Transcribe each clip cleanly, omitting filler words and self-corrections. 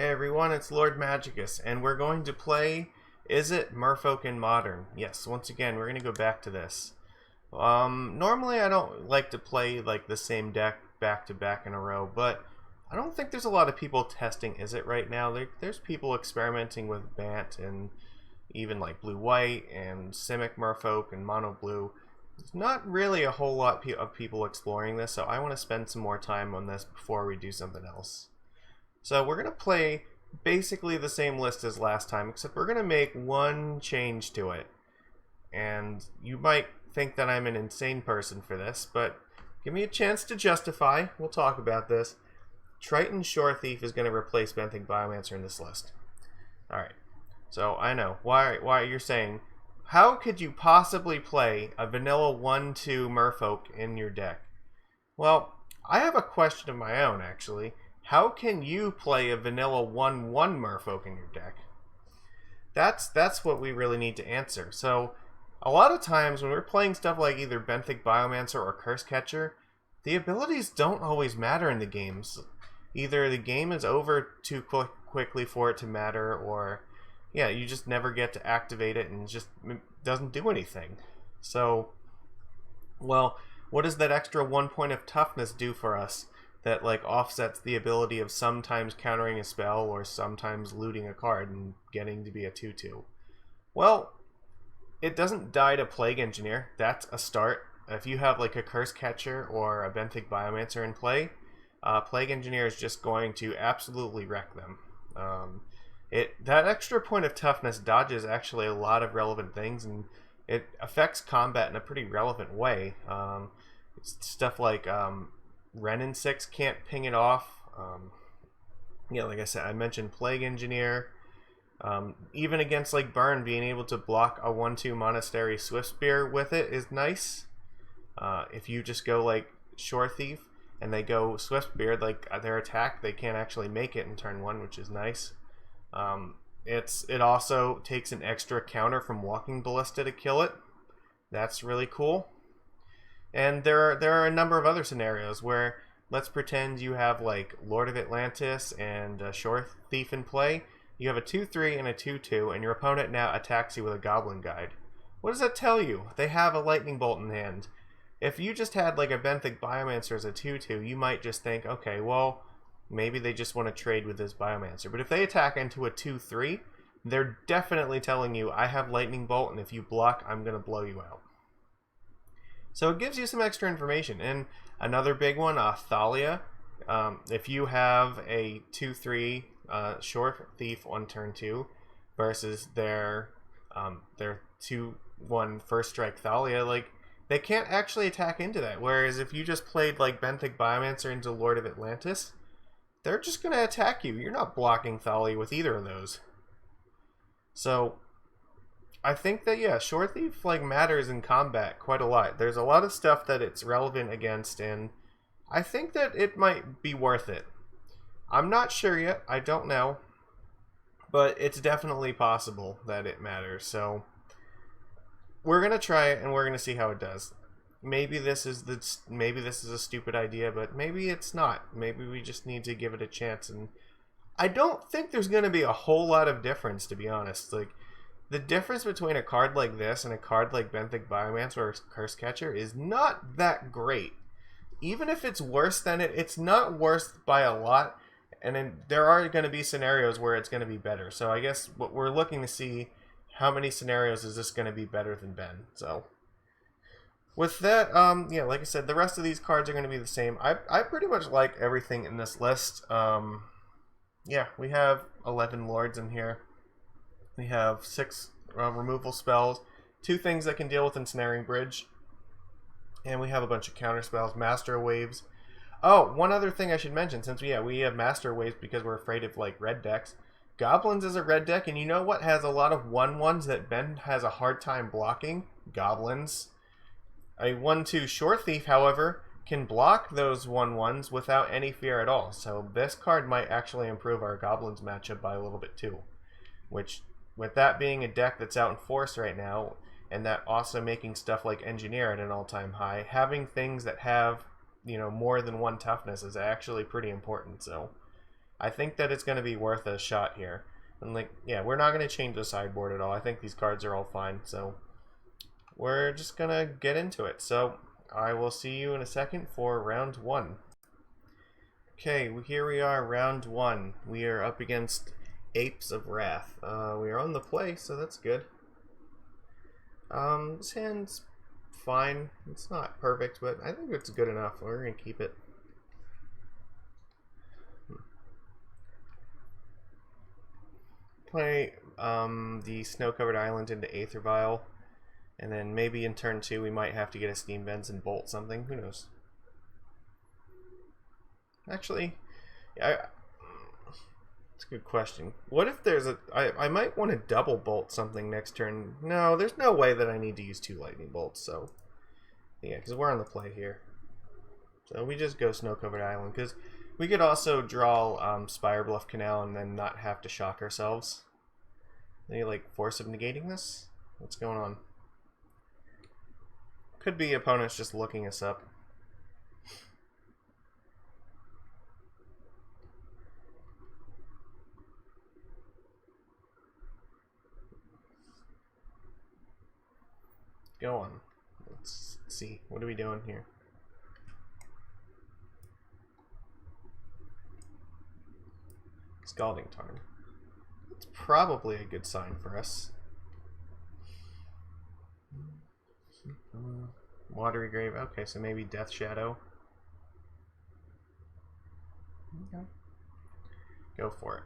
Hey everyone, it's Lord Magicus, and we're going to play Is It Merfolk in Modern? Yes, once again, we're going to go back to this. Normally I don't like to play like the same deck back to back in a row, but I don't think there's a lot of people testing Is It right now. There's people experimenting with Bant and even like Blue-White and Simic Merfolk and Mono Blue. There's not really a whole lot of people exploring this, so I want to spend some more time on this before we do something else. So we're going to play basically the same list as last time, except we're going to make one change to it. And you might think that I'm an insane person for this, but give me a chance to justify. We'll talk about this. Triton Shore Thief is going to replace Benthic Biomancer in this list. Alright, so I know. Why you're saying, how could you possibly play a vanilla 1-2 Merfolk in your deck? Well, I have a question of my own, actually. How can you play a vanilla 1-1 Merfolk in your deck? That's what we really need to answer. So, a lot of times when we're playing stuff like either Benthic Biomancer or Curse Catcher, the abilities don't always matter in the games. Either the game is over too quickly for it to matter, or yeah, you just never get to activate it and it just doesn't do anything. So, well, what does that extra 1 point of toughness do for us that like offsets the ability of sometimes countering a spell or sometimes looting a card and getting to be a 2-2? Well, it doesn't die to Plague Engineer. That's a start. If you have like a Curse Catcher or a Benthic Biomancer in play, Plague Engineer is just going to absolutely wreck them. That extra point of toughness dodges actually a lot of relevant things, and it affects combat in a pretty relevant way. Stuff like Renin 6 can't ping it off. Yeah, like I said, I mentioned Plague Engineer. Even against like Burn, being able to block a 1-2 Monastery Swift Spear with it is nice. If you just go like Shore Thief and they go Swift Spear, like their attack, they can't actually make it in turn 1, which is nice. It also takes an extra counter from Walking Ballista to kill it. That's really cool. And there are a number of other scenarios where, let's pretend you have like Lord of Atlantis and Shore Thief in play. You have a 2-3 and a 2-2, and your opponent now attacks you with a Goblin Guide. What does that tell you? They have a Lightning Bolt in hand. If you just had like a Benthic Biomancer as a 2-2, you might just think, okay, well, maybe they just want to trade with this Biomancer. But if they attack into a 2-3, they're definitely telling you, I have Lightning Bolt, and if you block, I'm going to blow you out. So it gives you some extra information. And another big one, Thalia. If you have a 2-3 Shore Thief on turn 2 versus their 2-1 First Strike Thalia, like they can't actually attack into that. Whereas if you just played like Benthic Biomancer into Lord of Atlantis, they're just going to attack you. You're not blocking Thalia with either of those. So I think that, yeah, Shore Thief like matters in combat quite a lot. There's a lot of stuff that it's relevant against, and I think that it might be worth it. I'm not sure yet. I don't know. But it's definitely possible that it matters. So we're going to try it, and we're going to see how it does. Maybe this is a stupid idea, but maybe it's not. Maybe we just need to give it a chance. And I don't think there's going to be a whole lot of difference, to be honest. Like, the difference between a card like this and a card like Benthic Biomancer or Curse Catcher is not that great. Even if it's worse than it, it's not worse by a lot. And then there are going to be scenarios where it's going to be better. So I guess what we're looking to see, how many scenarios is this going to be better than Ben? So with that, yeah, like I said, the rest of these cards are going to be the same. I pretty much like everything in this list. Yeah, we have 11 Lords in here. We have 6 removal spells, 2 things that can deal with Ensnaring Bridge, and we have a bunch of counter spells, Master Waves. Oh, one other thing I should mention, since we have Master Waves because we're afraid of like red decks. Goblins is a red deck, and you know what has a lot of 1-1s that Ben has a hard time blocking? Goblins. A 1-2 Shore Thief, however, can block those 1-1s without any fear at all. So this card might actually improve our Goblins matchup by a little bit too, which, with that being a deck that's out in force right now, and that also making stuff like Engineer at an all-time high, having things that have, you know, more than 1 toughness is actually pretty important. So I think that it's going to be worth a shot here. And like, yeah, we're not going to change the sideboard at all. I think these cards are all fine, so we're just going to get into it. So I will see you in a second for round 1. Okay, here we are, round 1. We are up against Apes of Wrath. We are on the play, so that's good. This hand's fine. It's not perfect, but I think it's good enough. We're going to keep it. Play the Snow-Covered Island into Aether Vial, and then maybe in turn 2 we might have to get a Steam Vents and bolt something. Who knows? Actually, it's a good question. What if there's a... I might want to double bolt something next turn. No, there's no way that I need to use 2 lightning bolts, so... Yeah, because we're on the play here. So we just go Snow-Covered Island, because we could also draw Spire Bluff Canal and then not have to shock ourselves. Any, like, force of negating this? What's going on? Could be opponents just looking us up. Go on. Let's see. What are we doing here? Scalding Tarn. That's probably a good sign for us. Watery Grave. Okay, so maybe Death Shadow. Okay. Go for it.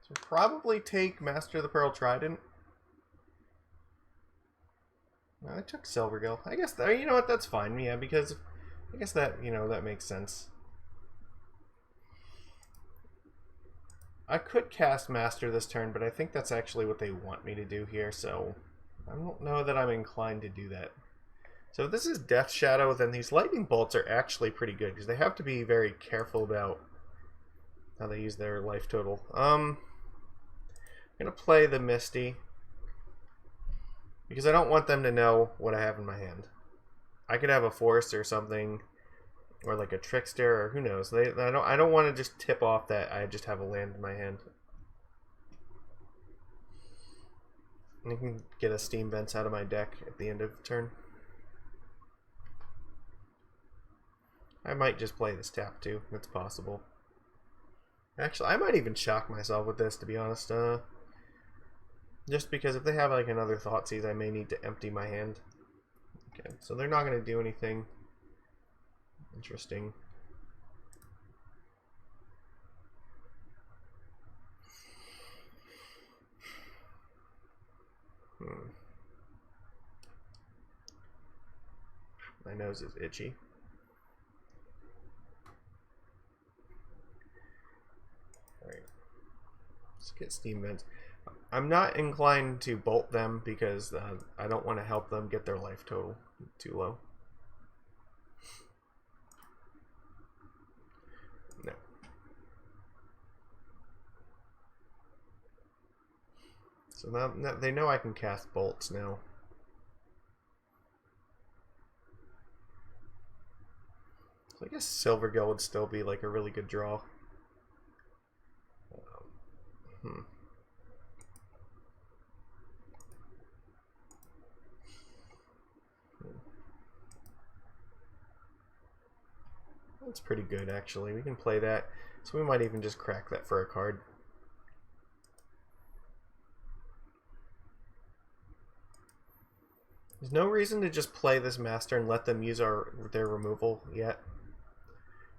So probably take Master of the Pearl Trident. I took Silvergill. I guess that, you know what, that's fine. Yeah, because I guess that, you know, that makes sense. I could cast Master this turn, but I think that's actually what they want me to do here, so I don't know that I'm inclined to do that. So if this is Death Shadow, then these Lightning Bolts are actually pretty good, because they have to be very careful about how they use their life total. I'm going to play the Misty, because I don't want them to know what I have in my hand. I could have a Force or something, or like a Trickster, or who knows. I don't want to just tip off that I just have a land in my hand. And I can get a Steam Vents out of my deck at the end of the turn. I might just play this tap too. It's possible. Actually, I might even shock myself with this, to be honest. Just because if they have like another Thoughtseize, I may need to empty my hand. Okay, so they're not going to do anything interesting. My nose is itchy. Alright. Let's get Steam Vents. I'm not inclined to bolt them because I don't want to help them get their life total too low. No. So now they know I can cast bolts now. So I guess Silvergill would still be like a really good draw. That's pretty good, actually. We can play that. So we might even just crack that for a card. There's no reason to just play this Master and let them use their removal yet.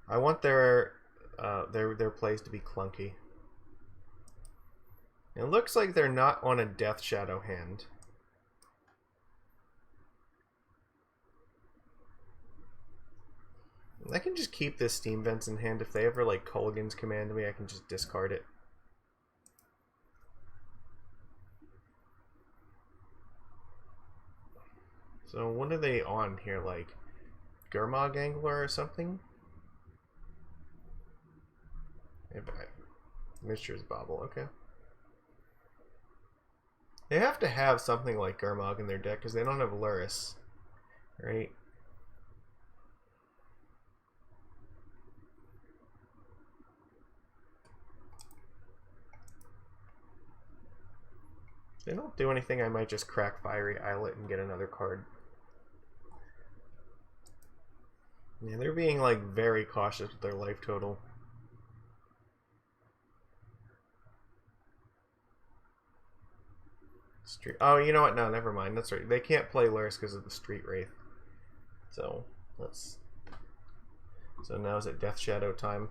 I want their plays to be clunky. It looks like they're not on a Death Shadow hand. I can just keep this Steam Vents in hand. If they ever like Culligan's command me, I can just discard it. So what are they on here, like Gurmag Angler or something? Mishra's Bauble, okay. They have to have something like Gurmag in their deck because they don't have Luris, right? If they don't do anything, I might just crack Fiery Islet and get another card. Yeah, they're being like very cautious with their life total. Street. Oh, you know what? No, never mind. That's right. They can't play Lurrus because of the Street Wraith. So let's. So now is it Death Shadow time?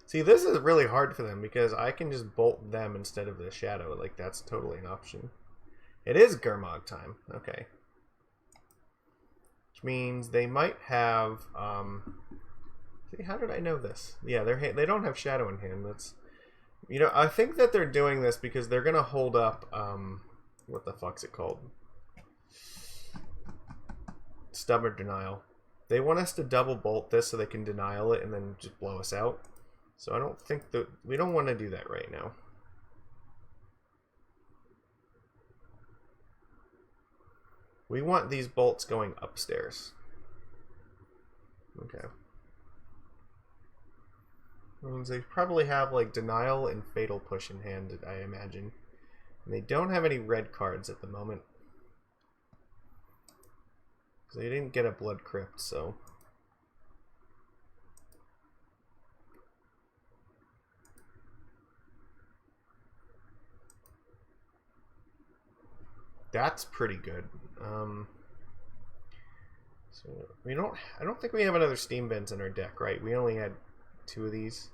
See, this is really hard for them because I can just bolt them instead of the Shadow. Like, that's totally an option. It is Gurmag time. Okay. Which means they might have... see, how did I know this? Yeah, they don't have Shadow in hand. That's... You know, I think that they're doing this because they're going to hold up... what the fuck's it called? Stubborn Denial. They want us to double bolt this so they can denial it and then just blow us out. So I don't think that... We don't want to do that right now. We want these bolts going upstairs. Okay. That means they probably have like Denial and Fatal Push in hand, I imagine. And they don't have any red cards at the moment. They didn't get a Blood Crypt, so... That's pretty good. So we don't. I don't think we have another Steam Vents in our deck, right? We only had 2 of these.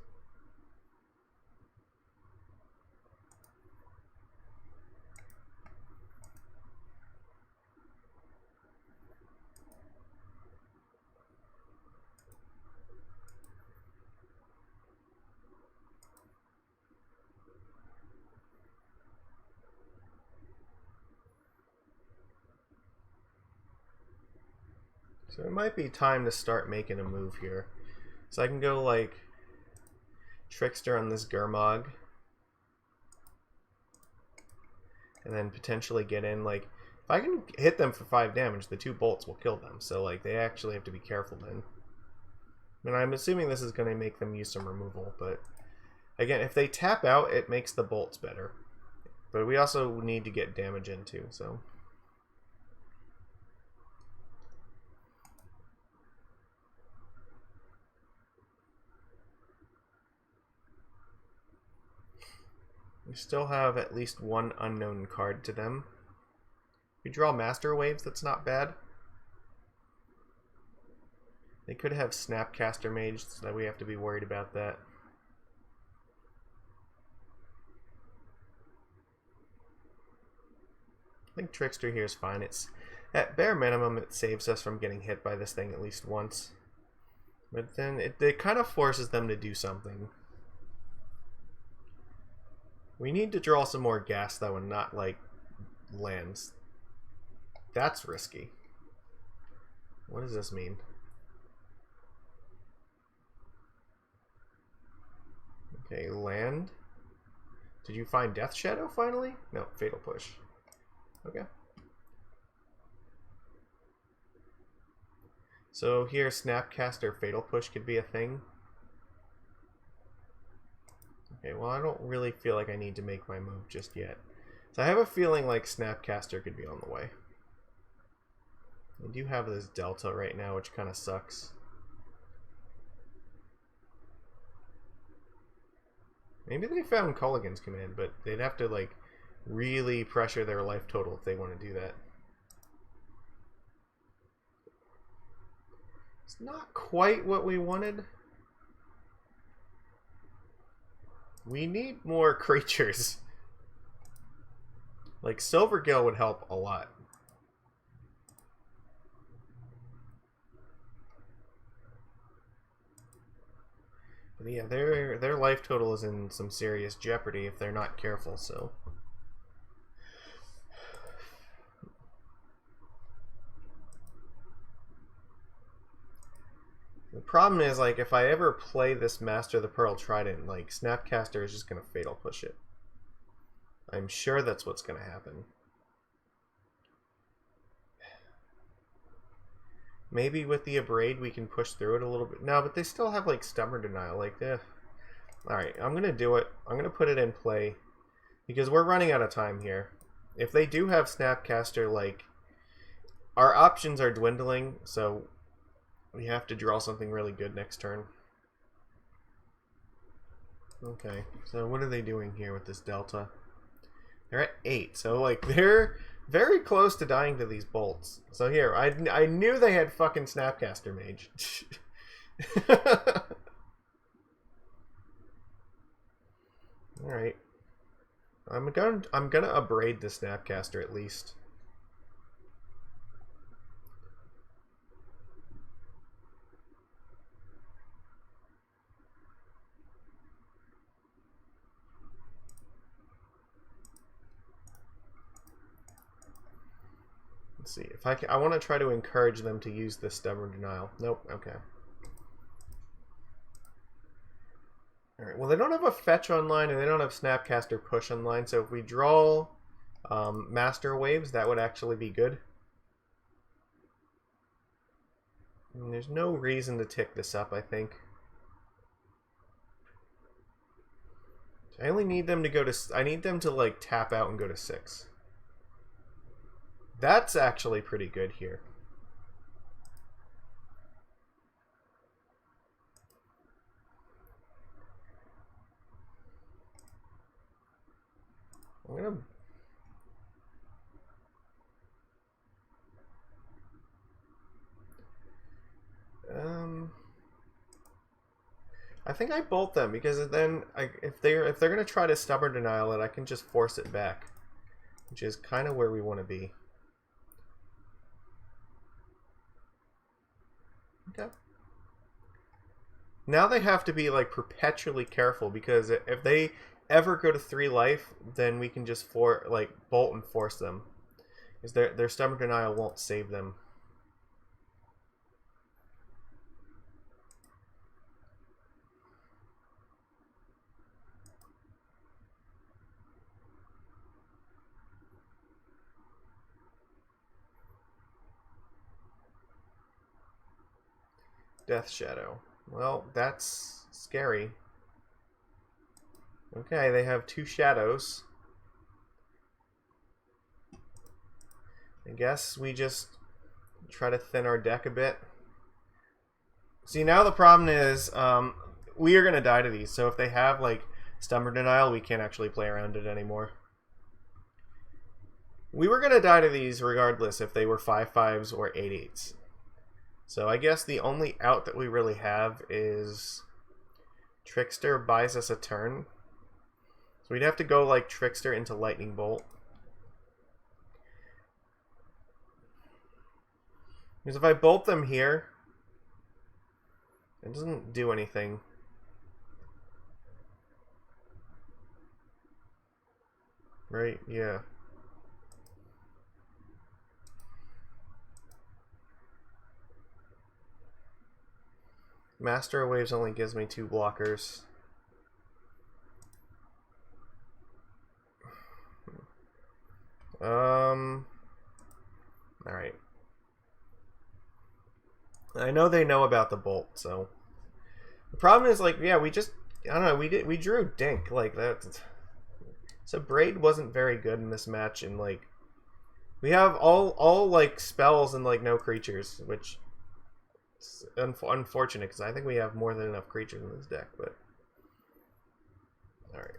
So it might be time to start making a move here. So I can go like Trickster on this Gurmag. And then potentially get in like... If I can hit them for 5 damage, the 2 bolts will kill them. So like they actually have to be careful then. I mean, I'm assuming this is going to make them use some removal. But again, if they tap out, it makes the bolts better. But we also need to get damage in too, so... We still have at least 1 unknown card to them. We draw Master Waves, that's not bad. They could have Snapcaster Mage, so that we have to be worried about that. I think Trickster here is fine. It's at bare minimum, it saves us from getting hit by this thing at least once. But then it kind of forces them to do something. We need to draw some more gas, though, and not, like, lands. That's risky. What does this mean? Okay, land. Did you find Death Shadow, finally? No, Fatal Push. Okay. So here, Snapcaster Fatal Push could be a thing. Okay, well, I don't really feel like I need to make my move just yet. So I have a feeling like Snapcaster could be on the way. I do have this Delta right now, which kind of sucks. Maybe they found Culligan's Command, but they'd have to, like, really pressure their life total if they want to do that. It's not quite what we wanted. We need more creatures. Like, Silvergill would help a lot. But yeah, their life total is in some serious jeopardy if they're not careful, so... The problem is, like, if I ever play this Master of the Pearl Trident, like, Snapcaster is just going to Fatal Push it. I'm sure that's what's going to happen. Maybe with the Abrade we can push through it a little bit. No, but they still have, like, Stubborn Denial. Like, Alright, I'm going to do it. I'm going to put it in play. Because we're running out of time here. If they do have Snapcaster, like, our options are dwindling, so we have to draw something really good next turn. Okay, so what are they doing here with this Delta? They're at 8, so, like, they're very close to dying to these bolts. So here, I knew they had fucking Snapcaster Mage. Alright. I'm gonna abrade the Snapcaster at least. Let's see if I want to try to encourage them to use this Stubborn Denial. Nope. Okay. All right. Well, they don't have a fetch online, and they don't have Snapcaster push online. So if we draw Master Waves, that would actually be good. And there's no reason to tick this up, I think. I only need them to go to. I need them to like tap out and go to 6. That's actually pretty good here. I'm gonna. I think I bolt them because then if they're gonna try to Stubborn Denial it, I can just force it back, which is kind of where we want to be. Okay. Now they have to be like perpetually careful because if they ever go to 3 life, then we can just bolt and force them, because their Stubborn Denial won't save them. Death Shadow. Well, that's scary. Okay, they have 2 shadows. I guess we just try to thin our deck a bit. See, now the problem is we are going to die to these. So if they have like Stubborn Denial, we can't actually play around it anymore. We were going to die to these regardless if they were 5/5s or 8/8s. So I guess the only out that we really have is Trickster buys us a turn. So we'd have to go like Trickster into Lightning Bolt. Because if I bolt them here, it doesn't do anything. Right? Yeah. Master of Waves only gives me 2 blockers. Alright. I know they know about the bolt, so the problem is like, yeah, I don't know, we drew Dink like that. So Braid wasn't very good in this match, and like we have all like spells and like no creatures, which is unfortunate because I think we have more than enough creatures in this deck, but all right.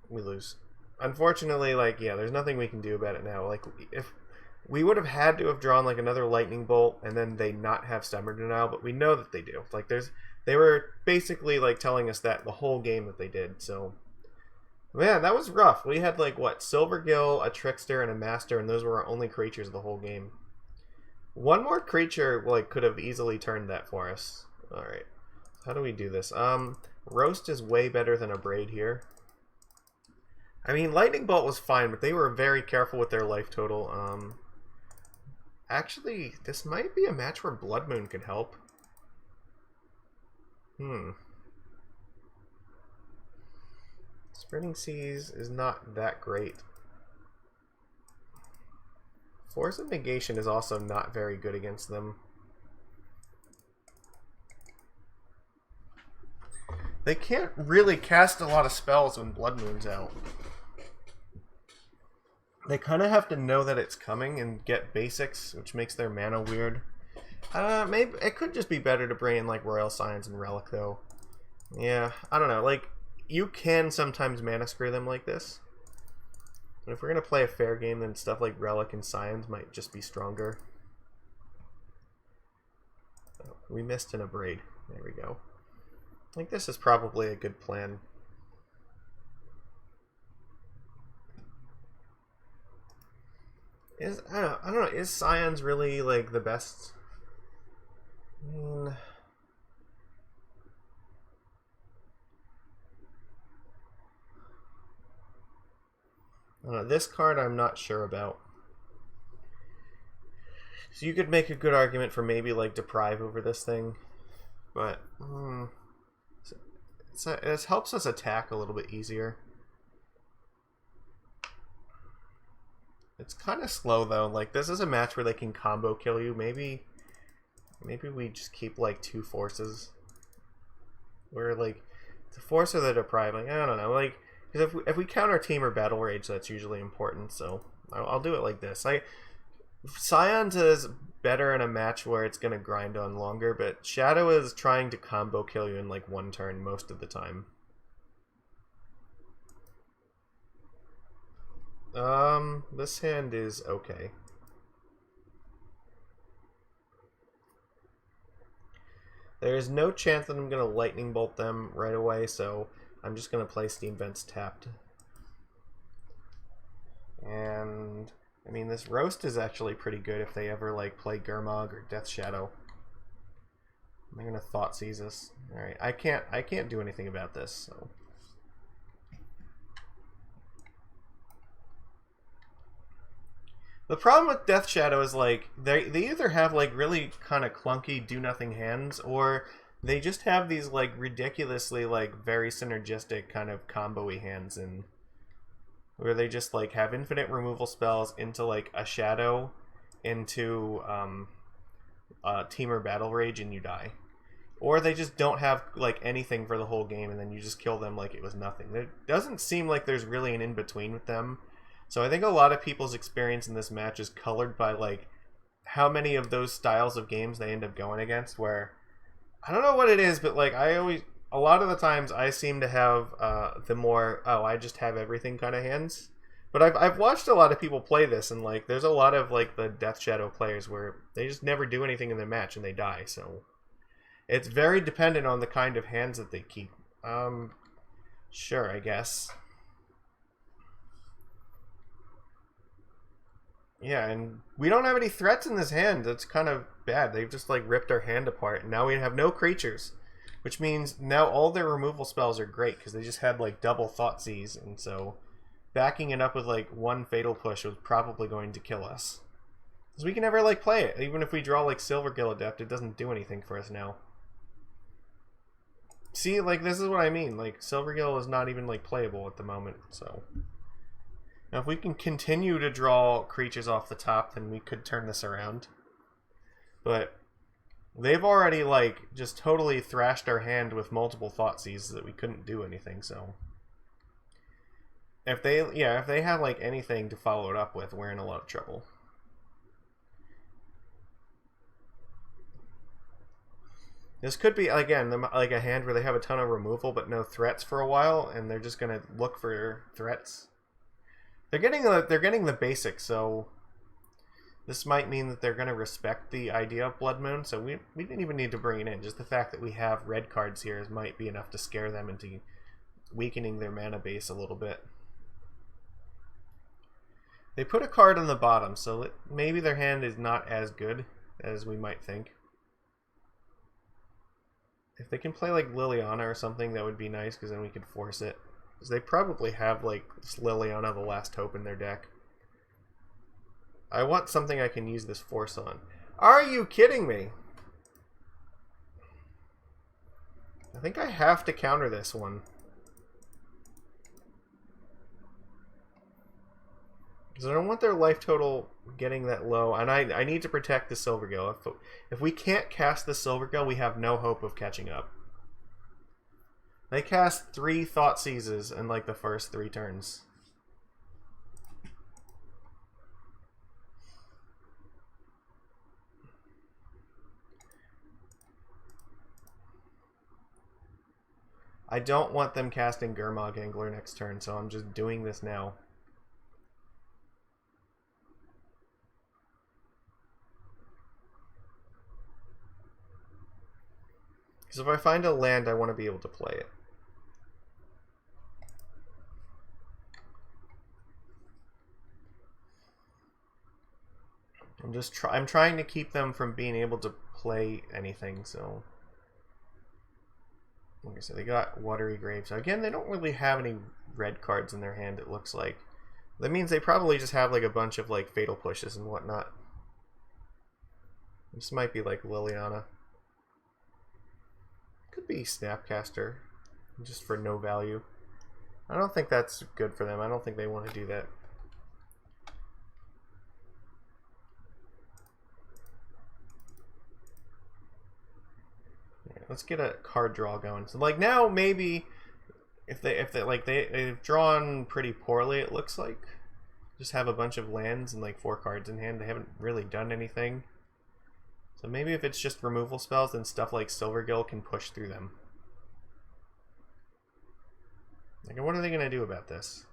We lose. Unfortunately, like, yeah, there's nothing we can do about it now. Like, if we would have had to have drawn like another Lightning Bolt and then they not have Stubborn Denial, but we know that they do. Like, they were basically like telling us that the whole game that they did. So, man, that was rough. We had like what, Silvergill, a Trickster, and a Master, and those were our only creatures the whole game. One more creature like could have easily turned that for us. All right, how do we do this? Roast is way better than a Braid here. I mean, Lightning Bolt was fine, but they were very careful with their life total. Actually, this might be a match where Blood Moon could help. Spreading Seas is not that great. Force of Negation is also not very good against them. They can't really cast a lot of spells when Blood Moon's out. They kind of have to know that it's coming and get basics, which makes their mana weird. Maybe it could just be better to bring in like Royal Scions and Relic, though. Yeah, I don't know. Like, you can sometimes mana screw them like this. But if we're gonna play a fair game, then stuff like Relic and Scions might just be stronger. Oh, we missed an Abrade. There we go. I think this is probably a good plan. I don't know. Is Scions really like the best? I mean, I don't know. This card I'm not sure about. So you could make a good argument for maybe like Deprive over this thing, but it helps us attack a little bit easier. It's kind of slow though. Like, this is a match where they can combo kill you. Maybe we just keep like 2 forces. Where like the force or the Deprive. Like, I don't know. Like, because if we counter team or battle rage, that's usually important. So I'll do it like this. Scions is better in a match where it's gonna grind on longer, but Shadow is trying to combo kill you in like 1 turn most of the time. This hand is okay. There is no chance that I'm going to Lightning Bolt them right away, so I'm just going to play Steam Vents tapped. And, I mean, this Roast is actually pretty good if they ever, like, play Gurmag or Death Shadow. I'm going to Thought Seize this. Alright, I can't do anything about this, so... The problem with Death Shadow is, like, they either have, like, really kind of clunky do-nothing hands, or they just have these, like, ridiculously, like, very synergistic kind of combo-y hands, and where they just, like, have infinite removal spells into, like, a Shadow, into Team or Battle Rage, and you die. Or they just don't have, like, anything for the whole game, and then you just kill them like it was nothing. It doesn't seem like there's really an in-between with them. So I think a lot of people's experience in this match is colored by, like, how many of those styles of games they end up going against, where, I don't know what it is, but, like, a lot of the times I seem to have the more, I just have everything kind of hands. But I've watched a lot of people play this, and, like, there's a lot of, like, the Death Shadow players where they just never do anything in their match and they die, so it's very dependent on the kind of hands that they keep. Sure, I guess. Yeah, and we don't have any threats in this hand. That's kind of bad. They've just, like, ripped our hand apart. And now we have no creatures. Which means now all their removal spells are great, because they just had, like, double Thoughtseize. And so backing it up with, like, 1 Fatal Push was probably going to kill us. Because we can never, like, play it. Even if we draw, like, Silvergill Adept, it doesn't do anything for us now. See, like, this is what I mean. Like, Silvergill is not even, like, playable at the moment, so... Now, if we can continue to draw creatures off the top, then we could turn this around. But they've already, like, just totally thrashed our hand with multiple Thoughtseizes that we couldn't do anything, so... If they have, like, anything to follow it up with, we're in a lot of trouble. This could be, again, like a hand where they have a ton of removal but no threats for a while, and they're just going to look for threats. They're getting the basics, so this might mean that they're going to respect the idea of Blood Moon, so we didn't even need to bring it in. Just the fact that we have red cards here might be enough to scare them into weakening their mana base a little bit. They put a card on the bottom, so maybe their hand is not as good as we might think. If they can play like Liliana or something, that would be nice, because then we could force it. Because they probably have, like, Liliana the Last Hope in their deck. I want something I can use this force on. Are you kidding me? I think I have to counter this one. Because I don't want their life total getting that low. And I need to protect the Silvergill. If we can't cast the Silvergill, we have no hope of catching up. They cast 3 Thought Seizes in like the first 3 turns. I don't want them casting Gurmag Angler next turn, so I'm just doing this now. Because if I find a land, I want to be able to play it. I'm trying to keep them from being able to play anything, so... Like I said, they got Watery Grave. So again, they don't really have any red cards in their hand, it looks like. That means they probably just have like a bunch of like Fatal Pushes and whatnot. This might be like Liliana. Could be Snapcaster, just for no value. I don't think that's good for them. I don't think they want to do that. Let's get a card draw going. So like now maybe if they've drawn pretty poorly, it looks like. Just have a bunch of lands and like 4 cards in hand. They haven't really done anything. So maybe if it's just removal spells, then stuff like Silvergill can push through them. Like, what are they gonna do about this?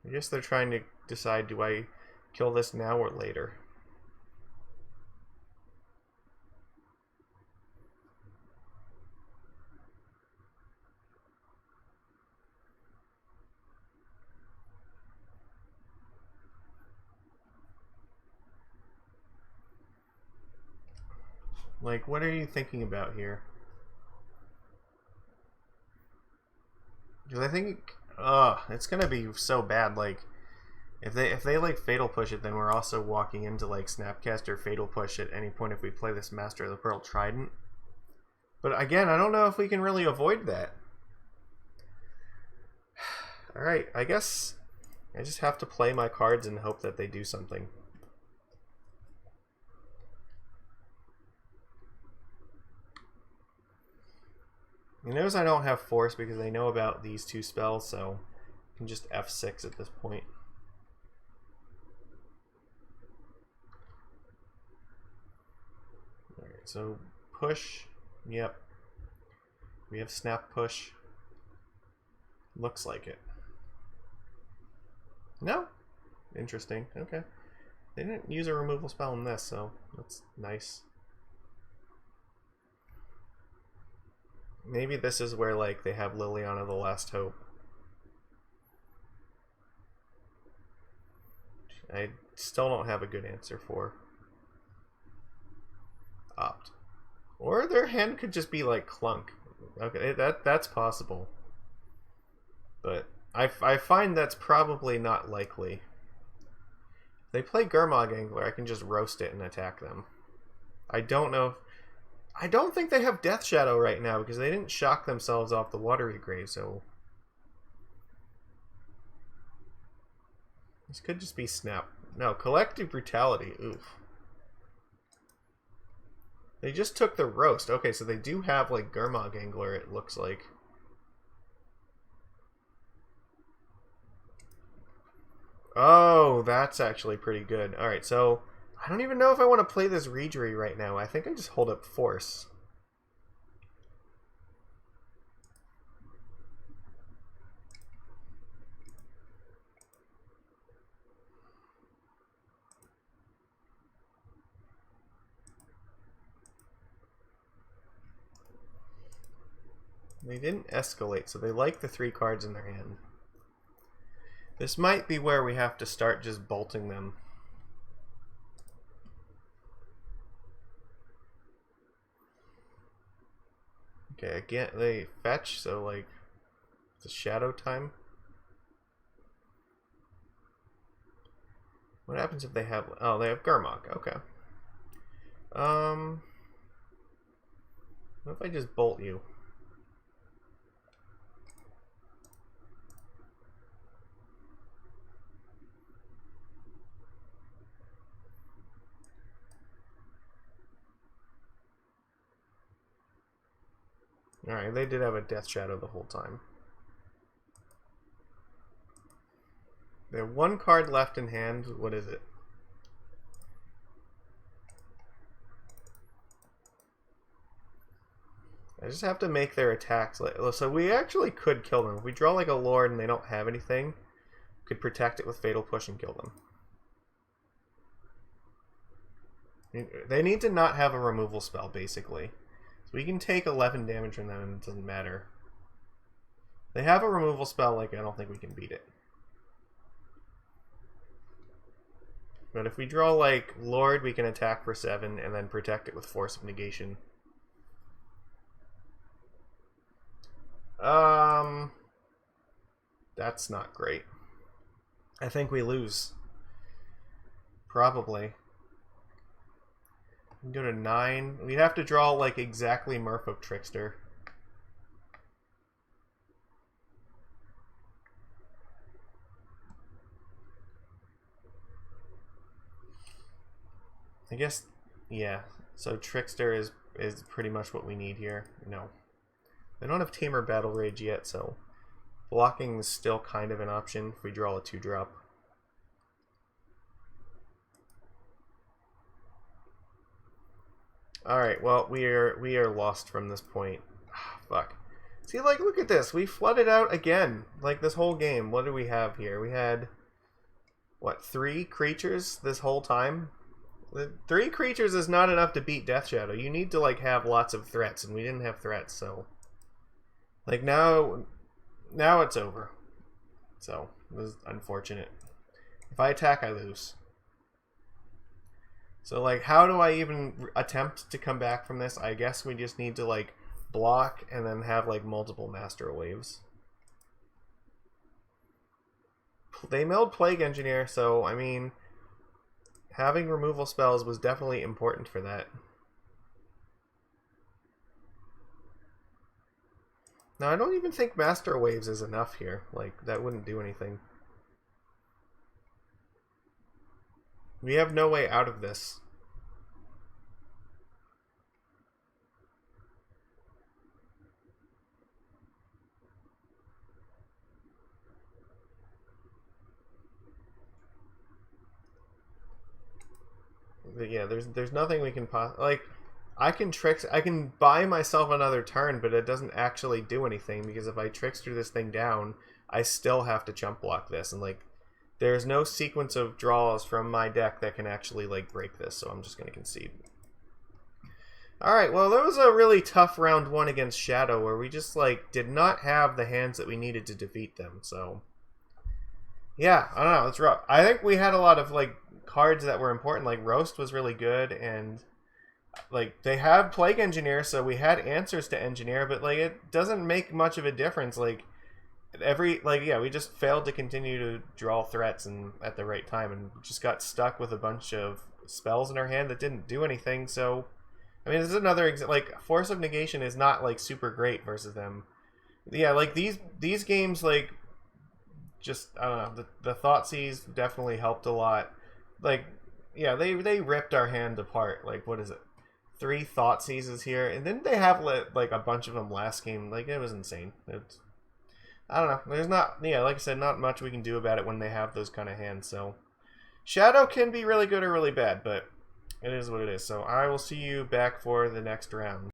I guess they're trying to decide, do I kill this now or later? Like, what are you thinking about here? Because I think, it's gonna be so bad. Like, if they like Fatal Push it, then we're also walking into like Snapcaster Fatal Push at any point if we play this Master of the Pearl Trident. But again, I don't know if we can really avoid that. Alright, I guess I just have to play my cards and hope that they do something. He knows I don't have Force because they know about these 2 spells, so I can just F6 at this point. Alright, so push. Yep. We have Snap Push. Looks like it. No? Interesting. Okay. They didn't use a removal spell in this, so that's nice. Maybe this is where like they have Liliana the Last Hope. I still don't have a good answer for. Opt. Or their hand could just be like Clunk. Okay, that's possible. But I find that's probably not likely. If they play Gurmag Angler, I can just roast it and attack them. I don't know. I don't think they have Death Shadow right now because they didn't shock themselves off the Watery Grave, so... This could just be Snap. No, Collective Brutality. Oof. They just took the roast. Okay, so they do have, like, Gurmag Angler, it looks like. Oh, that's actually pretty good. Alright, so... I don't even know if I want to play this Reejerey right now. I think I just hold up Force. They didn't escalate, so they like the 3 cards in their hand. This might be where we have to start just bolting them. Okay, again, they fetch, so like, it's a shadow time. What happens if they have, oh, they have Gurmag, okay. What if I just bolt you? Alright, they did have a Death Shadow the whole time. They have one card left in hand. What is it? I just have to make their attacks. So we actually could kill them. If we draw like a Lord and they don't have anything, we could protect it with Fatal Push and kill them. They need to not have a removal spell, basically. So we can take 11 damage from them and it doesn't matter. They have a removal spell, like, I don't think we can beat it. But if we draw, like, Lord, we can attack for 7 and then protect it with Force of Negation. That's not great. I think we lose. Probably. We can go to 9. We'd have to draw, like, exactly Merfolk Trickster. I guess, yeah. So Trickster is pretty much what we need here. No. They don't have Tamer Battle Rage yet, so blocking is still kind of an option if we draw a 2-drop. Alright, well, we are lost from this point. Fuck. See, like, look at this. We flooded out again. Like, this whole game. What do we have here? We had, what, 3 creatures this whole time? 3 creatures is not enough to beat Death Shadow. You need to, like, have lots of threats, and we didn't have threats, so... Like, now it's over. So, it was unfortunate. If I attack, I lose. So, like, how do I even attempt to come back from this? I guess we just need to, like, block and then have, like, multiple Master Waves. They milled Plague Engineer, so, I mean, having removal spells was definitely important for that. Now, I don't even think Master Waves is enough here. Like, that wouldn't do anything. We have no way out of this. Yeah, there's nothing we can like. I can buy myself another turn, but it doesn't actually do anything because if I Trickster this thing down, I still have to chump block this, and like, there's no sequence of draws from my deck that can actually like break this. So I'm just gonna concede. All right, well, that was a really tough round 1 against Shadow, where we just like did not have the hands that we needed to defeat them. So yeah, I don't know, it's rough. I think we had a lot of like cards that were important. Like Roast was really good, and like they have Plague Engineer, so we had answers to Engineer, but like it doesn't make much of a difference. Like we just failed to continue to draw threats and at the right time, and just got stuck with a bunch of spells in our hand that didn't do anything. So I mean, this is another like Force of Negation is not like super great versus them. Yeah, like these games, like, just I don't know, the Thoughtseize definitely helped a lot. Like, yeah, they ripped our hand apart. Like, what is it? 3 Thoughtseizes here, and didn't they have like a bunch of them last game? Like, it was insane. I don't know. There's not, yeah, like I said, not much we can do about it when they have those kind of hands. So Shadow can be really good or really bad, but it is what it is. So I will see you back for the next round.